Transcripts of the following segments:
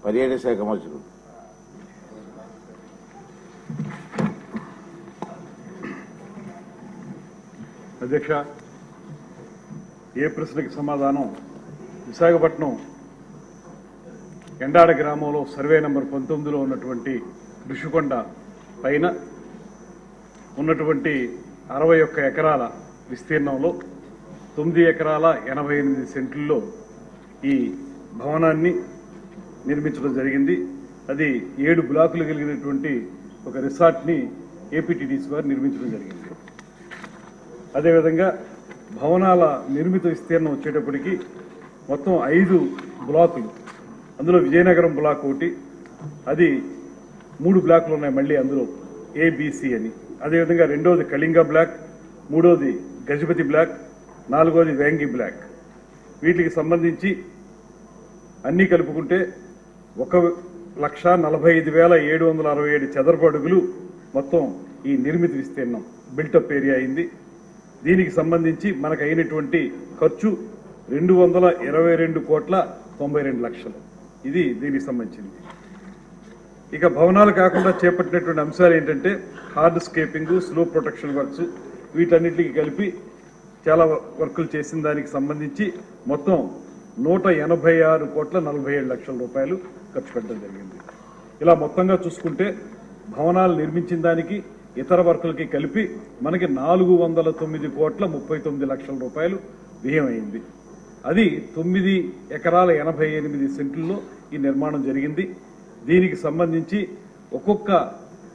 పర్యాటక శాఖ మంత్రులు. అధ్యక్ష, ఏ ప్రశ్నకి సమాధానం? విశాఖపట్నం ఎండాడ గ్రామంలో సర్వే నంబర్ 19లో ఉన్నటువంటి ఋషికొండ పైన ఉన్నటువంటి 61 ఎకరాల విస్తీర్ణంలో 9 ఎకరాల 88 సెంట్లలో ఈ భవనాన్ని నిర్మించడం జరిగింది. అది 7 బ్లాకులు కలిగినటువంటి ఒక రిసార్ట్ని ఏపీటీడీసీ వారు నిర్మించడం జరిగింది. అదేవిధంగా భవనాల నిర్మిత విస్తీర్ణం వచ్చేటప్పటికి మొత్తం 5 బ్లాకులు. అందులో విజయనగరం బ్లాక్ ఒకటి, అది 3 బ్లాకులు ఉన్నాయి మళ్ళీ అందులో ఏబిసి అని. అదేవిధంగా రెండోది కళింగ బ్లాక్, మూడోది గజపతి బ్లాక్, నాలుగోది వేంగి బ్లాక్. వీటికి సంబంధించి అన్నీ కలుపుకుంటే 1,45,767 చదరపు అడుగులు మొత్తం ఈ నిర్మిత విస్తీర్ణం బిల్టప్ ఏరియా అయింది. దీనికి సంబంధించి మనకు అయినటువంటి ఖర్చు 222,92,92,00,000. ఇది దీనికి సంబంధించింది. ఇక భవనాలు కాకుండా చేపట్టినటువంటి అంశాలు ఏంటంటే hard scaping, slope protection works, వీటన్నిటికి కలిపి చాలా వర్కులు చేసిన దానికి సంబంధించి మొత్తం 186,47,00,000 రూపాయలు ఖర్చు పెట్టడం జరిగింది. ఇలా మొత్తంగా చూసుకుంటే భవనాలు నిర్మించిన దానికి ఇతర వర్కులకి కలిపి మనకి 409,39,00,000 రూపాయలు వ్యయం అయింది. అది 9 ఎకరాల 88 సెంట్లలో ఈ నిర్మాణం జరిగింది. దీనికి సంబంధించి ఒక్కొక్క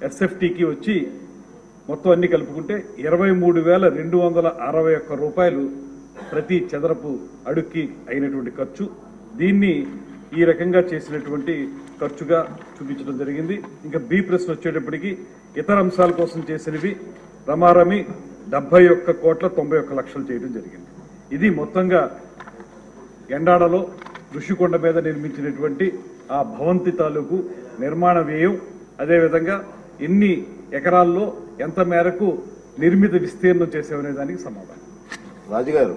ఎస్ఎఫ్టీకి వచ్చి మొత్తం అన్ని కలుపుకుంటే 23,261 రూపాయలు ప్రతి చదరపు అడుక్కి అయినటువంటి ఖర్చు. దీన్ని ఈ రకంగా చేసినటువంటి ఖర్చుగా చూపించడం జరిగింది. ఇంకా బి ప్రశ్న వచ్చేటప్పటికి ఇతర అంశాల కోసం చేసినవి రమారమి 71,91,00,000 చేయడం జరిగింది. ఇది మొత్తంగా ఎండాడలో ఋషికొండ మీద నిర్మించినటువంటి ఆ భవంతి తాలూకు నిర్మాణ వ్యయం, అదేవిధంగా ఎన్ని ఎకరాల్లో ఎంత మేరకు నిర్మిత విస్తీర్ణం చేసామనే దానికి సమాధానం. రాజుగారు.